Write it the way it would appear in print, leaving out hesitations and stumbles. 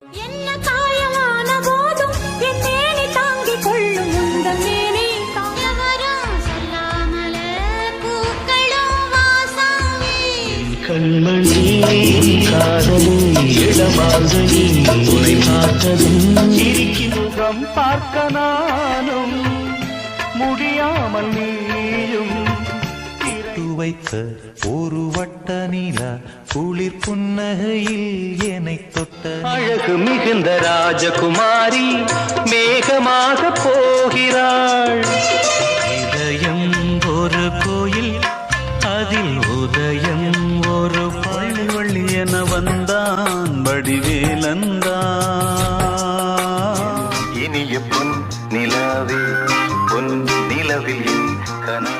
என்ன காயமான போதும் என் மேனி தாங்கிக் கொள்ளும் உந்தன் மேனி தாயவரும் சொல்லாமல பூக்களும் வாசமே கண்மணி காதலி இடமாகி உரை பார்த்ததும் சிரிக்கும் முகம் பார்க்க நானும் முடியாமல் நீயும் வைத்த ஒரு வட்ட நிலா குளிர் புன்னகையில் என்னை தொட்ட அழகு மிகுந்த ராஜகுமாரி மேகமாக போகிறாள். இதயம் ஒரு கோயில் அதில் உதயம் ஒரு பள்ளி வள்ளி என வந்தான் வடிவேலந்தான். இனிய பொன் நிலவே பொன் நிலவில் கனா